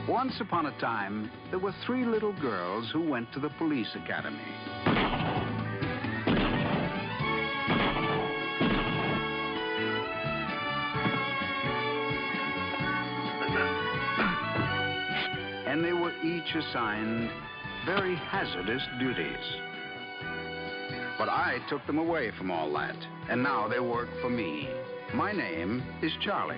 Once upon a time, there were 3 little girls who went to the police academy. And they were each assigned very hazardous duties. But I took them away from all that, and now they work for me. My name is Charlie.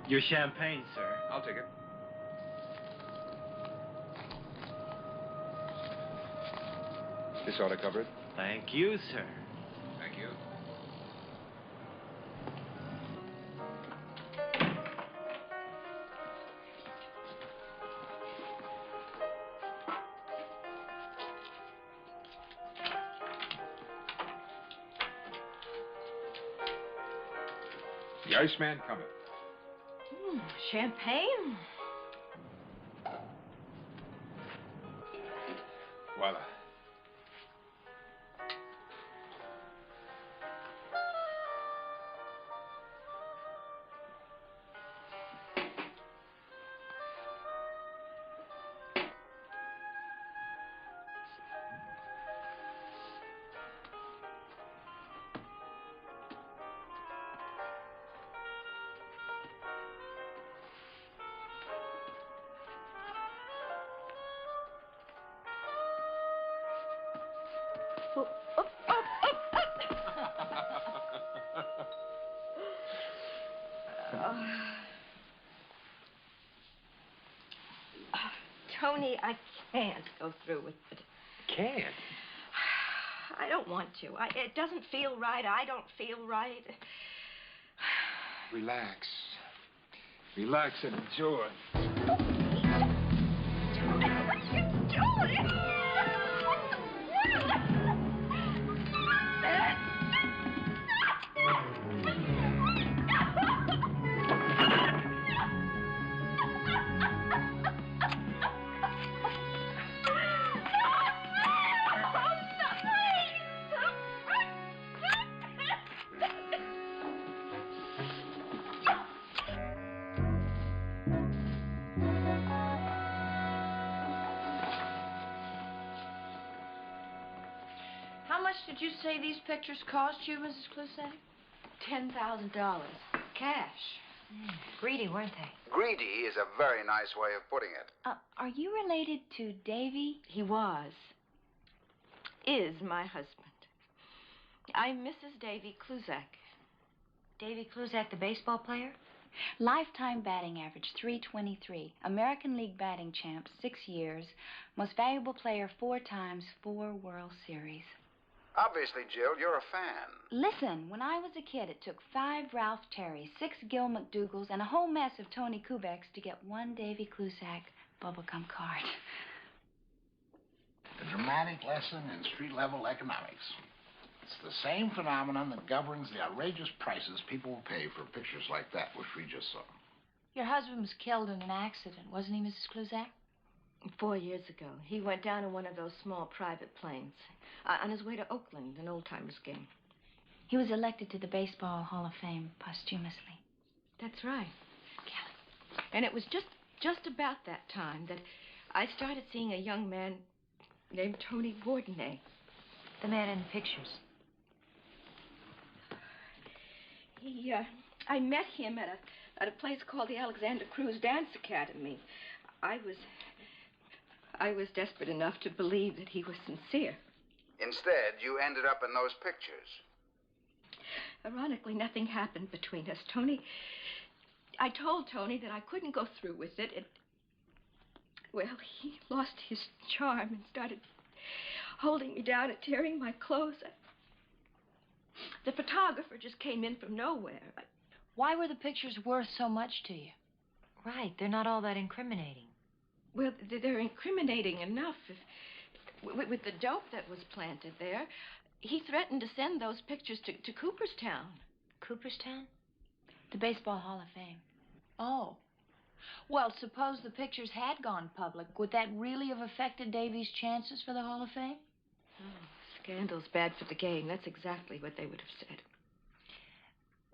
Your champagne, sir. I'll take it. This ought to cover it. Thank you, sir. Thank you. The Iceman cometh. Champagne? Voila. Tony, I can't go through with it. Can't? I don't want to. It doesn't feel right. I don't feel right. Relax. Relax and enjoy. Tony, what are you doing? How much did you say these pictures cost you, Mrs. Clusack? $10,000. Cash. Greedy, weren't they? Greedy is a very nice way of putting it. Are you related to Davy? He was. Is my husband. I'm Mrs. Davy Clusack. Davy Clusack, the baseball player? Lifetime batting average, .323. American League batting champ, 6 years. Most valuable player 4 times, 4 World Series. Obviously, Jill, you're a fan. Listen, when I was a kid, it took 5 Ralph Terrys, 6 Gil McDougalls, and a whole mess of Tony Kubeks to get 1 Davy Clusack bubblegum card. A dramatic lesson in street-level economics. It's the same phenomenon that governs the outrageous prices people will pay for pictures like that, which we just saw. Your husband was killed in an accident, wasn't he, Mrs. Clusack? 4 years ago. He went down in one of those small private planes on his way to Oakland, an old-timers game. He was elected to the Baseball Hall of Fame posthumously. That's right. And it was just about that time that I started seeing a young man named Tony Bourdonnais. The man in the pictures. I met him at a place called the Alexander Cruz Dance Academy. I was desperate enough to believe that he was sincere. Instead, you ended up in those pictures. Ironically, nothing happened between us. I told Tony that I couldn't go through with it. Well, he lost his charm and started holding me down and tearing my clothes. The photographer just came in from nowhere. Why were the pictures worth so much to you? Right, they're not all that incriminating. Well, they're incriminating enough. With the dope that was planted there, he threatened to send those pictures to Cooperstown. Cooperstown? The Baseball Hall of Fame. Oh. Well, suppose the pictures had gone public. Would that really have affected Davy's chances for the Hall of Fame? Oh, scandal's bad for the game. That's exactly what they would have said.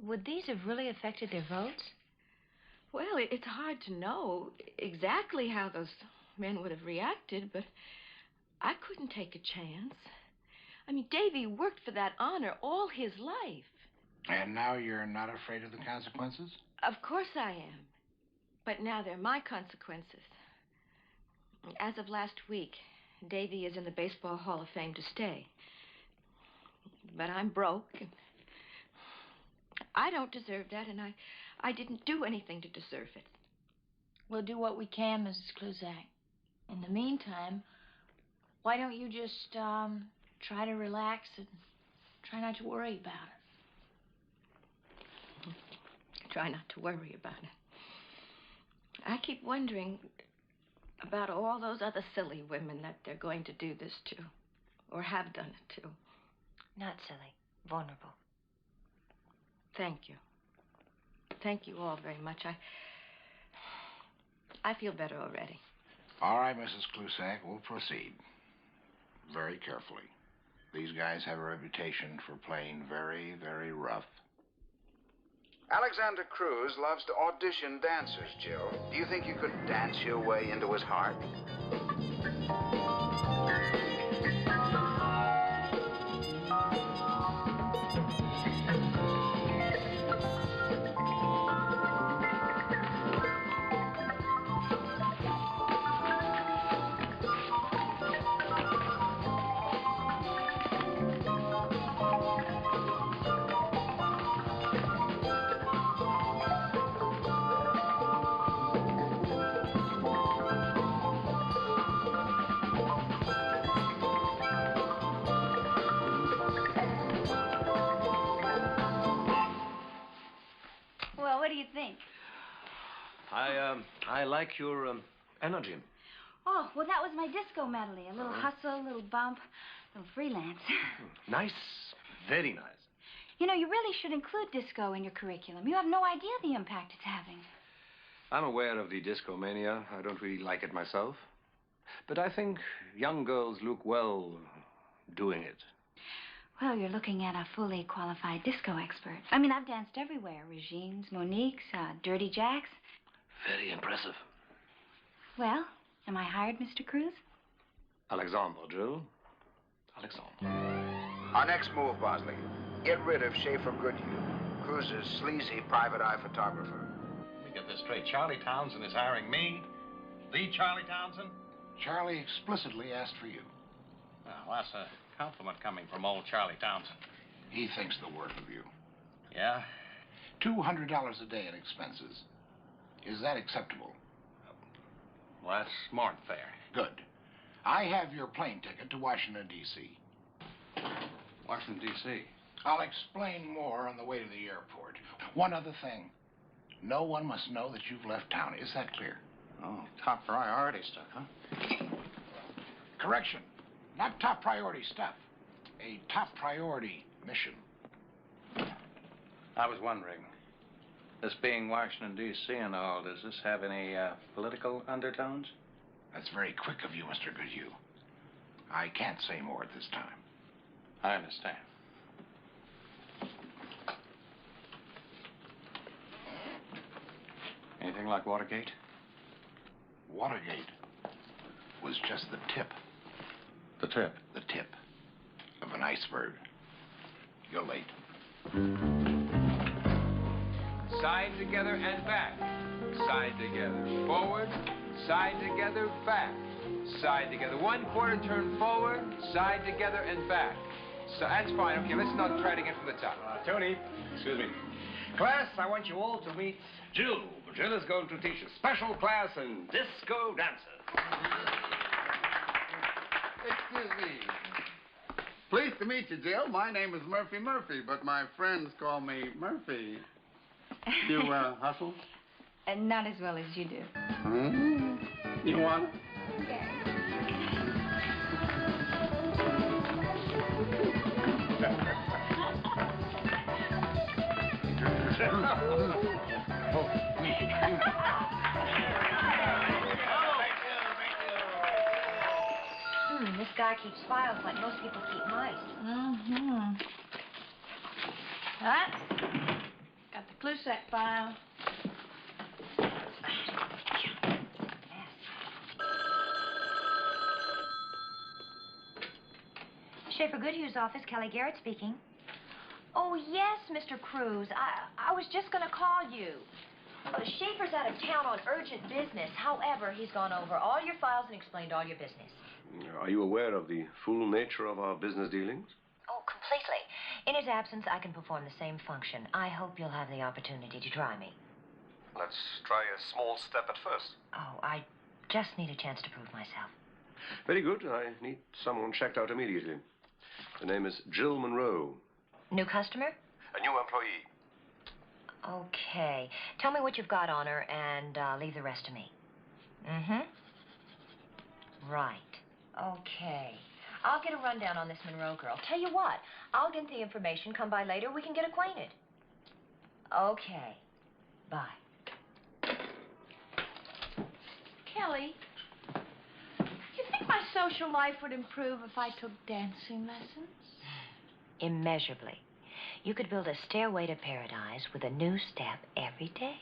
Would these have really affected their votes? Well, it's hard to know exactly how those men would have reacted, but I couldn't take a chance. I mean, Davy worked for that honor all his life. And now you're not afraid of the consequences? Of course I am. But now they're my consequences. As of last week, Davy is in the Baseball Hall of Fame to stay. But I'm broke, and I don't deserve that, and I didn't do anything to deserve it. We'll do what we can, Mrs. Cluzak. In the meantime, why don't you just, try to relax and try not to worry about it? Try not to worry about it. I keep wondering about all those other silly women that they're going to do this to, or have done it to. Not silly, vulnerable. Thank you. Thank you all very much. I feel better already. All right, Mrs. Cluzak, we'll proceed. Very carefully. These guys have a reputation for playing very, very rough. Alexander Cruz loves to audition dancers, Jill. Do you think you could dance your way into his heart? Well, what do you think? I like your energy. Oh, well, that was my disco medley. A little hustle, a little bump, a little freelance. Nice. Very nice. You know, you really should include disco in your curriculum. You have no idea the impact it's having. I'm aware of the disco mania. I don't really like it myself. But I think young girls look well doing it. Well, you're looking at a fully qualified disco expert. I mean, I've danced everywhere. Regine's, Monique's, Dirty Jack's. Very impressive. Well, am I hired, Mr. Cruz? Alexandre, Jill. Alexandre. Our next move, Bosley. Get rid of Schaefer Goodhue, Cruz's sleazy private eye photographer. Let me get this straight. Charlie Townsend is hiring me? The Charlie Townsend? Charlie explicitly asked for you. Well, that's a compliment coming from old Charlie Townsend. He thinks the world of you. Yeah? $200 a day in expenses. Is that acceptable? Well, that's more than fair. Good. I have your plane ticket to Washington, D.C. Washington, D.C. I'll explain more on the way to the airport. One other thing. No one must know that you've left town. Is that clear? Oh, top priority stuff, huh? Correction. Not top priority stuff. A top priority mission. I was wondering, this being Washington, D.C. and all, does this have any political undertones? That's very quick of you, Mr. Goodhue. I can't say more at this time. I understand. Anything like Watergate? Watergate was just the tip. The tip? The tip of an iceberg. You're late. Side together and back. Side together. Forward. Side together, back. Side together. 1/4 turn forward. Side together and back. So that's fine. Okay, let's not try it again from the top. Tony, excuse me. Class, I want you all to meet Jill. Jill is going to teach a special class in disco dancing. Excuse me. Pleased to meet you, Jill. My name is Murphy Murphy, but my friends call me Murphy. You, hustle? Not as well as you do. You want it? This guy keeps files like most people keep mice. Huh? Got the Clusac file. Schaefer Goodhue's office, Kelly Garrett speaking. Oh, yes, Mr. Cruz. I was just going to call you. Schaefer's out of town on urgent business. However, he's gone over all your files and explained all your business. Are you aware of the full nature of our business dealings? Oh, completely. In his absence, I can perform the same function. I hope you'll have the opportunity to try me. Let's try a small step at first. Oh, I just need a chance to prove myself. Very good. I need someone checked out immediately. The name is Jill Monroe. New customer? A new employee. Okay. Tell me what you've got on her and leave the rest to me. Right. Okay. I'll get a rundown on this Monroe girl. Tell you what, I'll get the information. Come by later. We can get acquainted. Okay. Bye. Kelly, you think my social life would improve if I took dancing lessons? Immeasurably. You could build a stairway to paradise with a new step every day.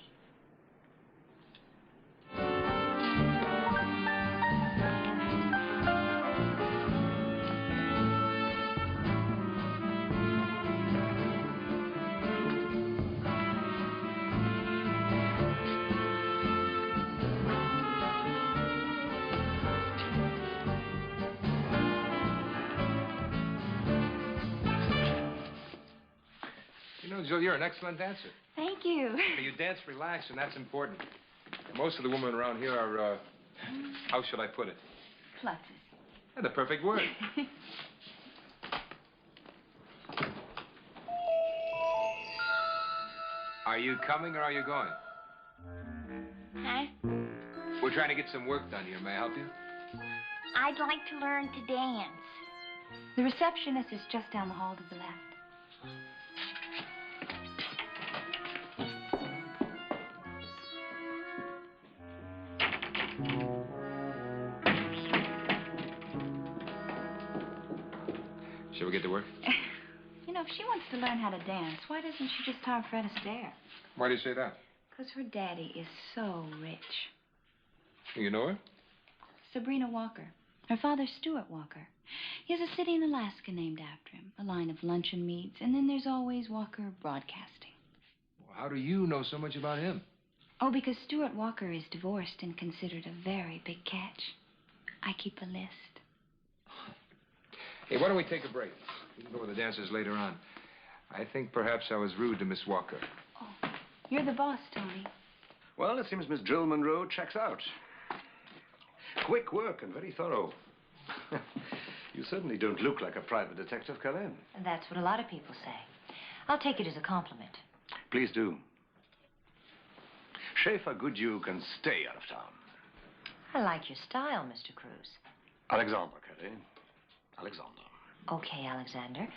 You know, Jill, you're an excellent dancer. Thank you. You dance relaxed, and that's important. Most of the women around here are, how should I put it? Pluses. Yeah, the perfect word. Are you coming or are you going? Huh? We're trying to get some work done here. May I help you? I'd like to learn to dance. The receptionist is just down the hall to the left. Shall we get to work? You know, if she wants to learn how to dance, why doesn't she just hire Fred Astaire? Why do you say that? Because her daddy is so rich. You know her? Sabrina Walker. Her father's Stuart Walker. He has a city in Alaska named after him, a line of luncheon meats, and then there's always Walker Broadcasting. Well, how do you know so much about him? Oh, because Stuart Walker is divorced and considered a very big catch. I keep a list. Hey, why don't we take a break? We can go with the dancers later on. I think perhaps I was rude to Miss Walker. Oh, you're the boss, Tony. Well, it seems Miss Jill Monroe checks out. Quick work and very thorough. You certainly don't look like a private detective, Kelly. That's what a lot of people say. I'll take it as a compliment. Please do. Schaefer Goodhue can stay out of town. I like your style, Mr. Cruz. Alexander, Kelly. Alexander. Okay, Alexander.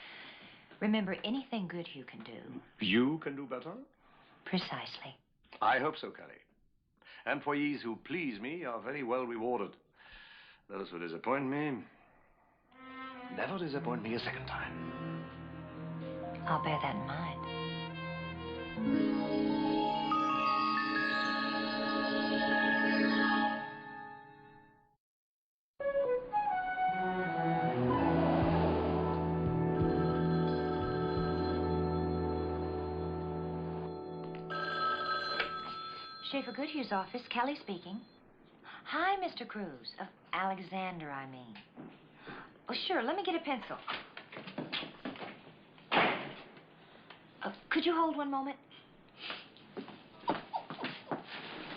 Remember, anything Goodhue can do. You can do better? Precisely. I hope so, Kelly. Employees who please me are very well rewarded. Those who disappoint me never disappoint me a second time. I'll bear that in mind. Schaefer Goodhue's office. Kelly speaking. Hi, Mr. Cruz. Alexander, I mean. Oh, sure. Let me get a pencil. Could you hold one moment?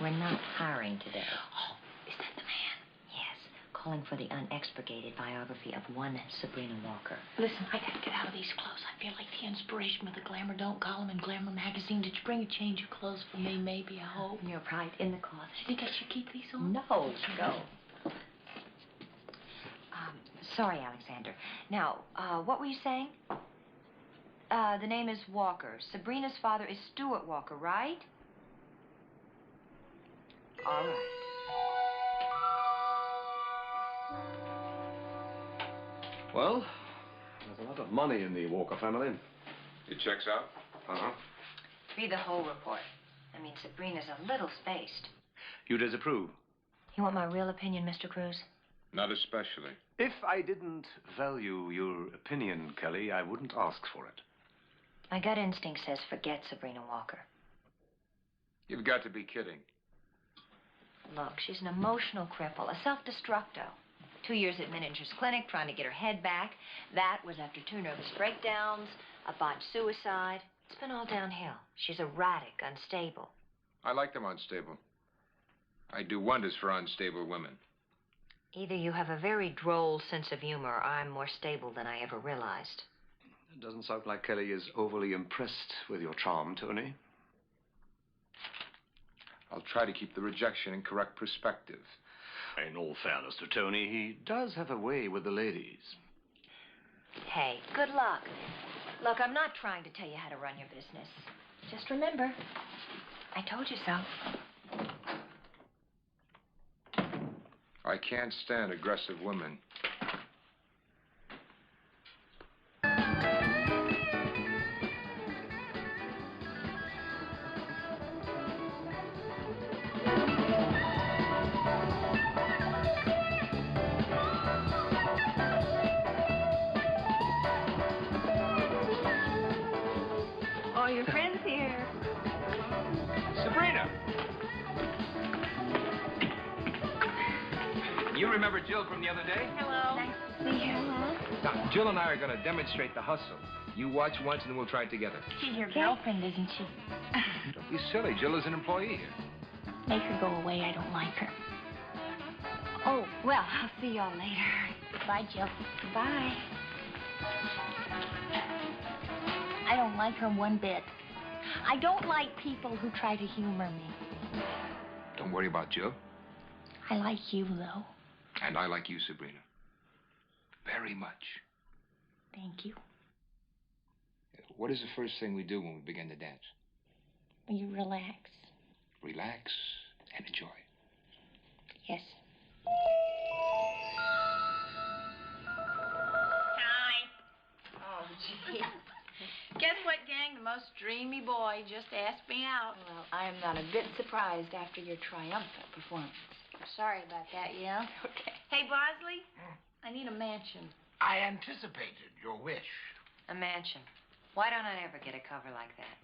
We're not hiring today. Oh, is that the man? Yes. Calling for the unexpurgated biography of one Sabrina Walker. Listen, I gotta get out of these clothes. I feel like the inspiration of the Glamour Don't column in Glamour magazine. Did you bring a change of clothes for me, maybe? I hope. You're right, in the closet. Do you think I should keep these on? No, go. Sorry, Alexander. Now, what were you saying? The name is Walker. Sabrina's father is Stuart Walker, right? All right. Well, there's a lot of money in the Walker family. It checks out? Uh-huh. Read the whole report. I mean, Sabrina's a little spaced. You disapprove? You want my real opinion, Mr. Cruz? Not especially. If I didn't value your opinion, Kelly, I wouldn't ask for it. My gut instinct says forget Sabrina Walker. You've got to be kidding. Look, she's an emotional cripple, a self-destructo. 2 years at Mininger's clinic trying to get her head back. That was after 2 nervous breakdowns, a botched suicide. It's been all downhill. She's erratic, unstable. I like them unstable. I do wonders for unstable women. Either you have a very droll sense of humor, or I'm more stable than I ever realized. It doesn't sound like Kelly is overly impressed with your charm, Tony. I'll try to keep the rejection in correct perspective. In all fairness to Tony, he does have a way with the ladies. Hey, good luck. Look, I'm not trying to tell you how to run your business. Just remember, I told you so. I can't stand aggressive women. Oh, your friend's here. Sabrina! You remember Jill from the other day? Hello. Nice to see you. Now, Jill and I are going to demonstrate the hustle. You watch once and then we'll try it together. She's your girlfriend, isn't she? Don't be silly. Jill is an employee here. Make her go away. I don't like her. Oh, well, I'll see y'all later. Bye, Jill. Bye. I don't like her one bit. I don't like people who try to humor me. Don't worry about Jill. I like you, though. And I like you, Sabrina. Very much. Thank you. What is the first thing we do when we begin to dance? You relax. Relax and enjoy. Yes. Oh, gee. Guess what, gang? The most dreamy boy just asked me out. Well, I am not a bit surprised after your triumphant performance. Sorry about that, yeah? Okay. Hey, Bosley, I need a mansion. I anticipated your wish. A mansion. Why don't I ever get a cover like that?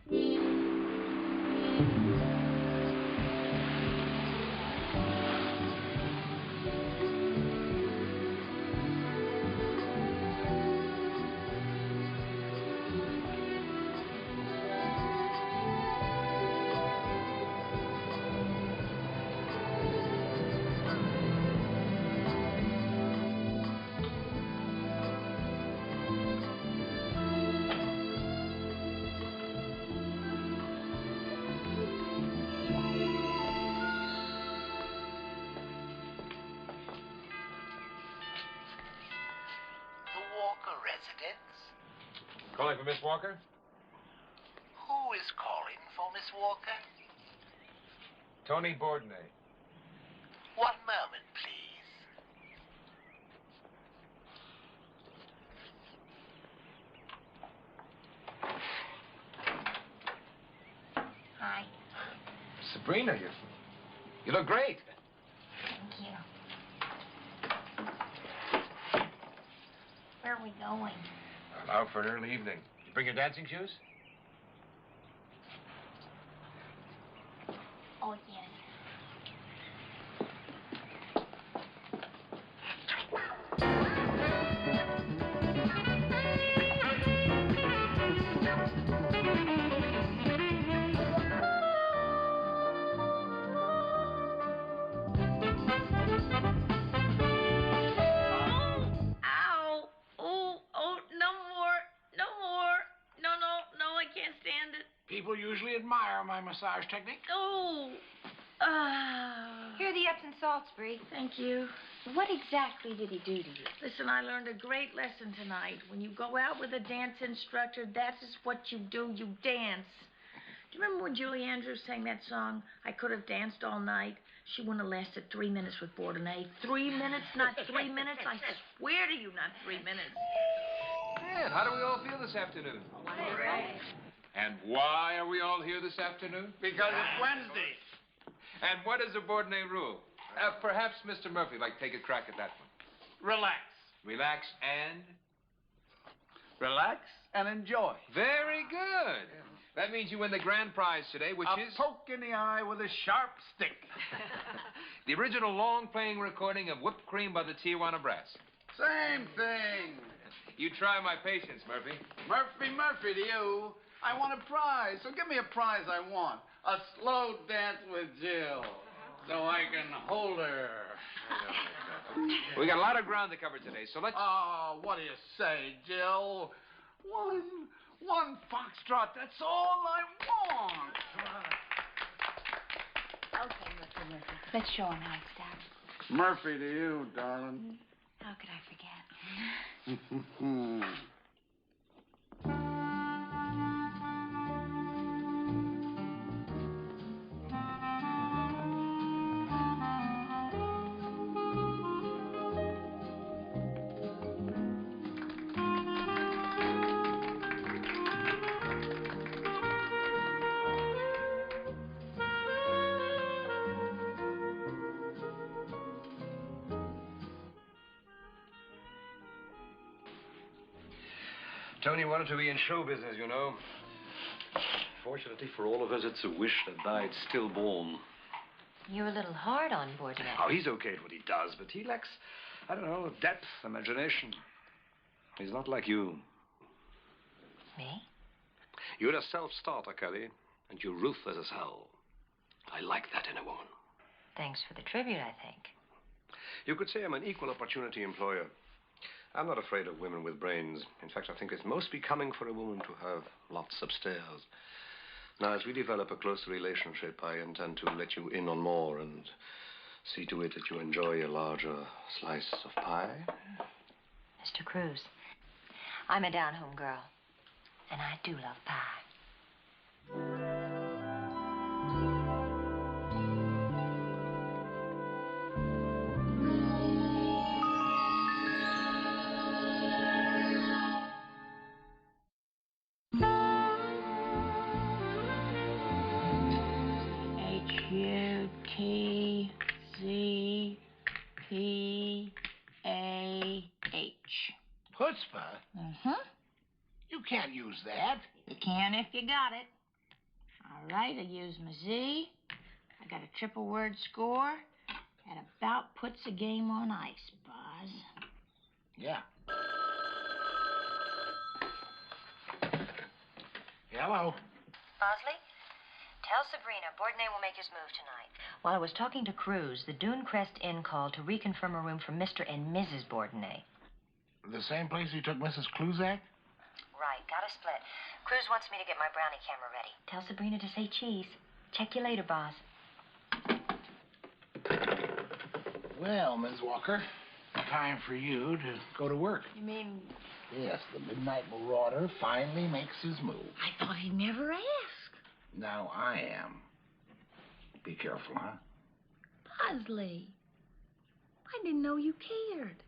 Calling for Miss Walker? Who is calling for Miss Walker? Tony Bourdonnais. One moment, please. Sabrina, you look great. Thank you. Where are we going? Out for an early evening. You bring your dancing shoes? Oh, yes. People usually admire my massage technique. Here are the Epsom salts, Bree. Thank you. What exactly did he do to you? Listen, I learned a great lesson tonight. When you go out with a dance instructor, that is what you do. You dance. Do you remember when Julie Andrews sang that song, I Could Have Danced All Night? She wouldn't have lasted 3 minutes with Bourdonnais. 3 minutes, not 3 minutes? I swear to you, not 3 minutes. And how do we all feel this afternoon? Great. And why are we all here this afternoon? Because it's Wednesday. And what is the Bourdonnais rule? Perhaps Mr. Murphy like take a crack at that one. Relax. Relax and... Relax and enjoy. Very good. That means you win the grand prize today, which is... A poke in the eye with a sharp stick. the original long-playing recording of Whipped Cream by the Tijuana Brass. Same thing. You try my patience, Murphy. Murphy to you. I want a prize, so give me a prize I want. A slow dance with Jill, so I can hold her. We got a lot of ground to cover today, so let's... Oh, what do you say, Jill? One foxtrot, that's all I want. Okay, Murphy. Let's show him how it's done. Murphy to you, darling. How could I forget? Tony wanted to be in show business, you know. Fortunately for all of us, it's a wish that died stillborn. You're a little hard on Bourdonnais. Oh, he's okay at what he does, but he lacks, I don't know, depth, imagination. He's not like you. Me? You're a self-starter, Kelly, and you're ruthless as hell. I like that in a woman. Thanks for the tribute, I think. You could say I'm an equal opportunity employer. I'm not afraid of women with brains. In fact, I think it's most becoming for a woman to have lots upstairs. Now, as we develop a closer relationship, I intend to let you in on more and see to it that you enjoy a larger slice of pie. Mr. Cruz, I'm a down-home girl, and I do love pie. H-U-T-Z-P-A-H. Chutzpah? Mm-hmm. You can't use that. You can if you got it. All right, I use my Z. I got a triple word score. That about puts a game on ice, Boz. Yeah. Hello. Bosley, tell Sabrina Bourdonnais will make his move tonight. While I was talking to Cruz, the Dune Crest Inn called to reconfirm a room for Mr. and Mrs. Bourdonnais. The same place you took Mrs. Kluzak? Right, got a split. Cruz wants me to get my brownie camera ready. Tell Sabrina to say cheese. Check you later, Boz. Well, Ms. Walker, time for you to go to work. You mean... Yes, the Midnight Marauder finally makes his move. I thought he'd never ask. Now I am. Be careful, huh? Bosley, I didn't know you cared.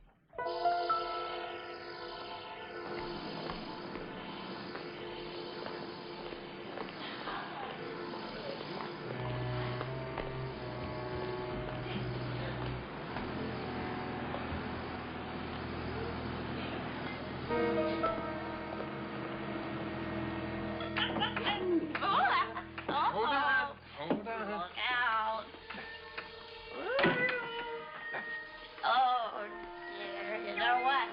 Oh, dear. You know what?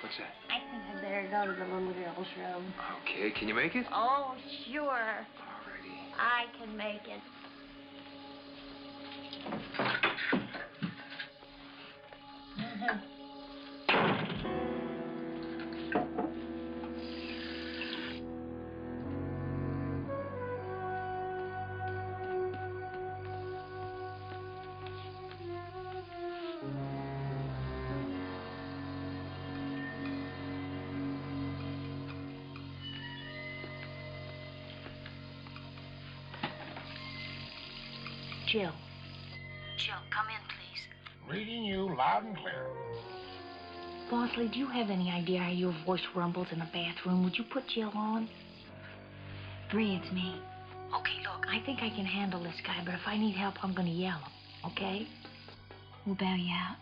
What's that? I think I better go to the little girl's room. Okay, can you make it? Oh, sure. Alrighty. I can make it. Jill. Jill, come in, please. Reading you loud and clear. Bosley, do you have any idea how your voice rumbles in a bathroom? Would you put Jill on? Bree, it's me. Okay, look, I think I can handle this guy, but if I need help, I'm gonna yell him, okay? We'll bail you out.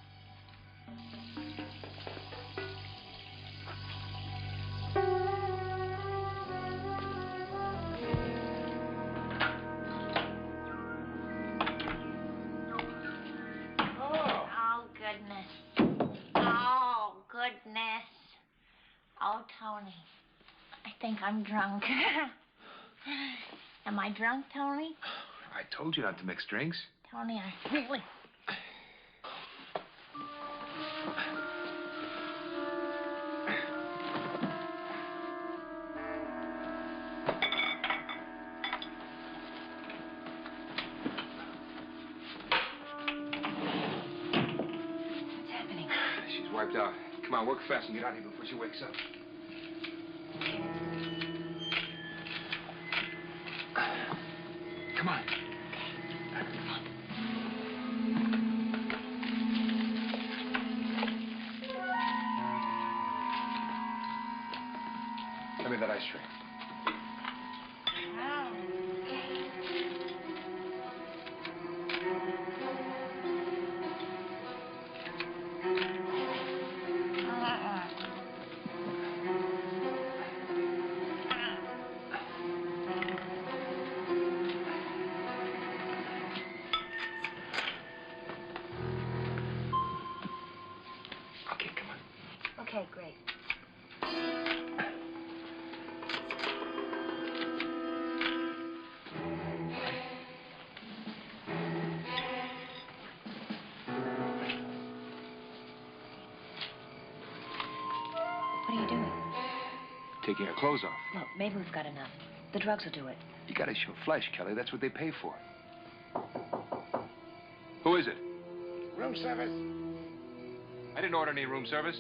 Oh, goodness. Oh, goodness. Oh, Tony. I think I'm drunk. Am I drunk, Tony? I told you not to mix drinks. Tony, I really... What's happening? She's wiped out. Come on, work fast and get out of here before she wakes up. Come on. Give me that ice cream. Okay, come on. Okay, great. What are you doing? Taking her clothes off. Look, maybe we've got enough. The drugs will do it. You gotta show flesh, Kelly. That's what they pay for. Who is it? Room service. I didn't order any room service.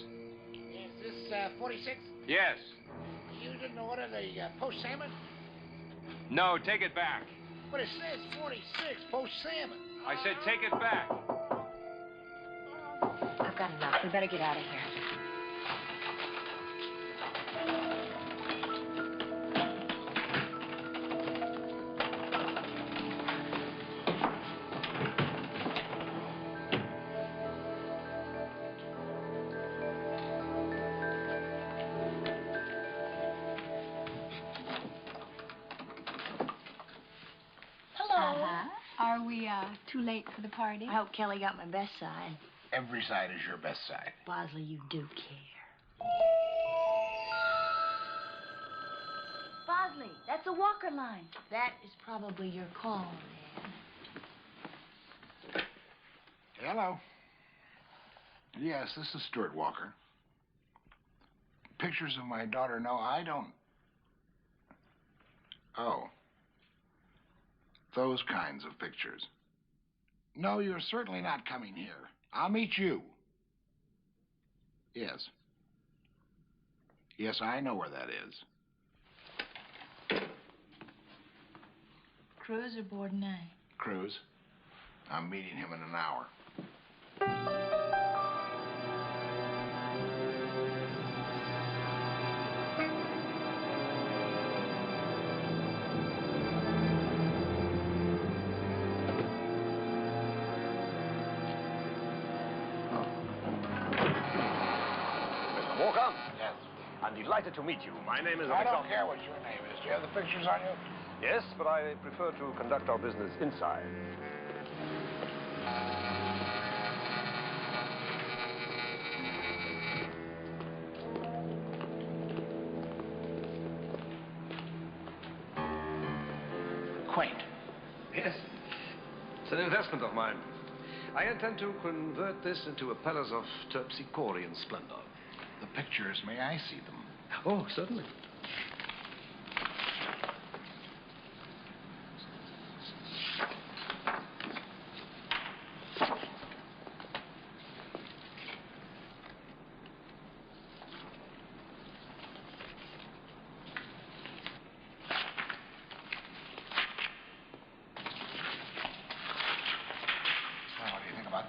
Is this 46? Yes. You didn't order the poached salmon? No, take it back. But it says 46, poached salmon. I said take it back. I've got enough. We better get out of here. Are we, too late for the party? I hope Kelly got my best side. Every side is your best side. Bosley, you do care. Bosley, that's a Walker line. That is probably your call, man. Hello. Yes, this is Stuart Walker. Pictures of my daughter? No, I don't. Oh. Those kinds of pictures. No, you're certainly not coming here. I'll meet you. Yes. Yes, I know where that is. Cruz or Bourdonnais? Cruz. I'm meeting him in an hour. Walker? Yes. I'm delighted to meet you. My name is... I don't care what your name is. Do you have the pictures on you? Yes, but I prefer to conduct our business inside. quaint. Yes. It's an investment of mine. I intend to convert this into a palace of terpsichorean splendor. The pictures, may I see them? Oh, certainly.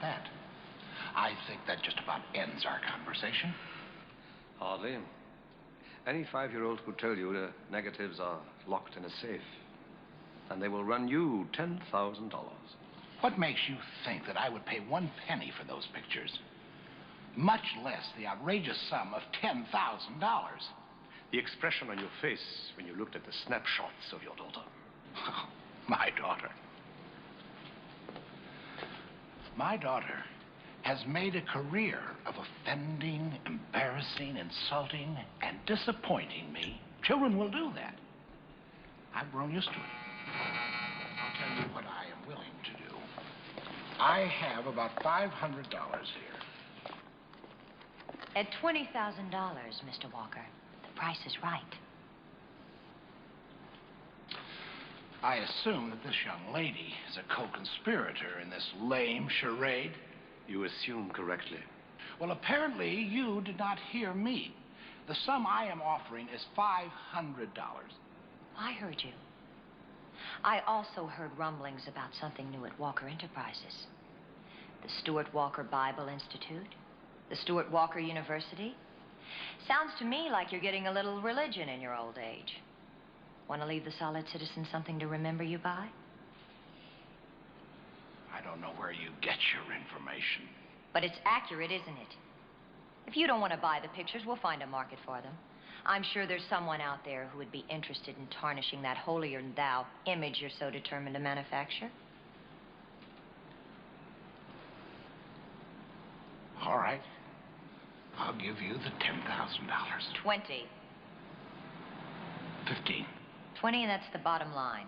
That. I think that just about ends our conversation. Hardly. Any 5-year-old could tell you the negatives are locked in a safe. And they will run you $10,000. What makes you think that I would pay 1 penny for those pictures? Much less the outrageous sum of $10,000. The expression on your face when you looked at the snapshots of your daughter. Oh, my daughter. My daughter has made a career of offending, embarrassing, insulting, and disappointing me. Children will do that. I've grown used to it. I'll tell you what I am willing to do. I have about $500 here. At $20,000, Mr. Walker, the price is right. I assume that this young lady is a co-conspirator in this lame charade. You assume correctly. Well, apparently you did not hear me. The sum I am offering is $500. I heard you. I also heard rumblings about something new at Walker Enterprises. The Stuart Walker Bible Institute, the Stuart Walker University. Sounds to me like you're getting a little religion in your old age. Want to leave the solid citizen something to remember you by? I don't know where you get your information. But it's accurate, isn't it? If you don't want to buy the pictures, we'll find a market for them. I'm sure there's someone out there who would be interested in tarnishing that holier-than-thou image you're so determined to manufacture. All right. I'll give you the $10,000. 20. 15. 20, and that's the bottom line.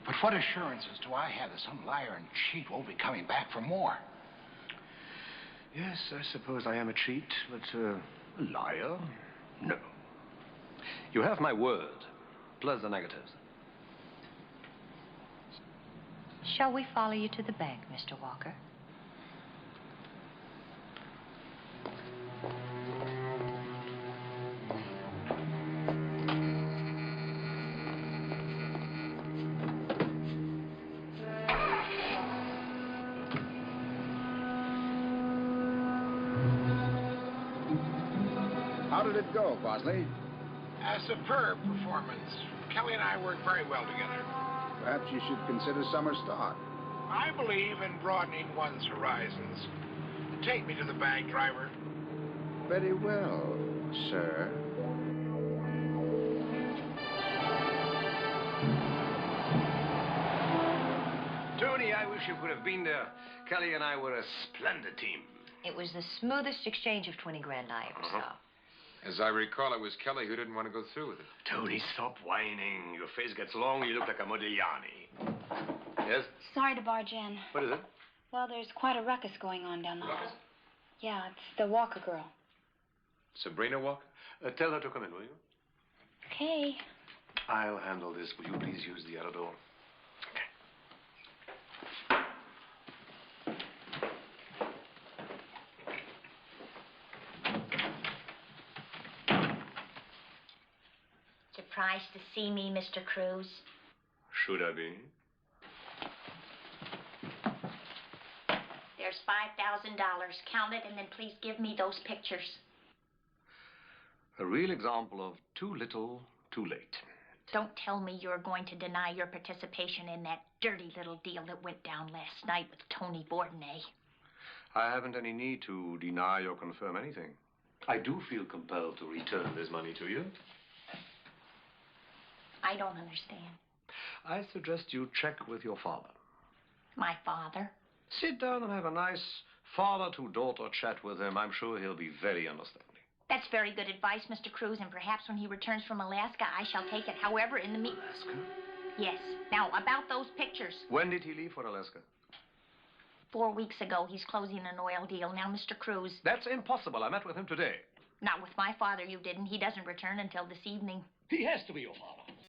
But what assurances do I have that some liar and cheat won't be coming back for more? Yes, I suppose I am a cheat, but a liar? No. You have my word, plus the negatives. Shall we follow you to the bank, Mr. Walker? How did it go, Bosley? A superb performance. Kelly and I work very well together. Perhaps you should consider summer stock. I believe in broadening one's horizons. Take me to the bank, driver. Very well, sir. Tony, I wish you could have been there. Kelly and I were a splendid team. It was the smoothest exchange of 20 grand I ever saw. As I recall, it was Kelly who didn't want to go through with it. Tony, stop whining. Your face gets long, you look like a Modigliani. Yes? Sorry to barge in. What is it? Well, there's quite a ruckus going on down the hall. Ruckus? Yeah, it's the Walker girl. Sabrina Walker? Tell her to come in, will you? Okay. I'll handle this. Will you please use the other door? Surprised to see me, Mr. Cruz? Should I be? There's $5,000. Count it and then please give me those pictures. A real example of too little, too late. Don't tell me you're going to deny your participation in that dirty little deal that went down last night with Tony Bourdonnais. I haven't any need to deny or confirm anything. I do feel compelled to return this money to you. I don't understand. I suggest you check with your father. My father? Sit down and have a nice father-to-daughter chat with him. I'm sure he'll be very understanding. That's very good advice, Mr. Cruz, and perhaps when he returns from Alaska, I shall take it. However, in the Alaska? Yes. Now, about those pictures. When did he leave for Alaska? 4 weeks ago, he's closing an oil deal. Now, Mr. Cruz. That's impossible. I met with him today. Not with my father, you didn't. He doesn't return until this evening. He has to be your father.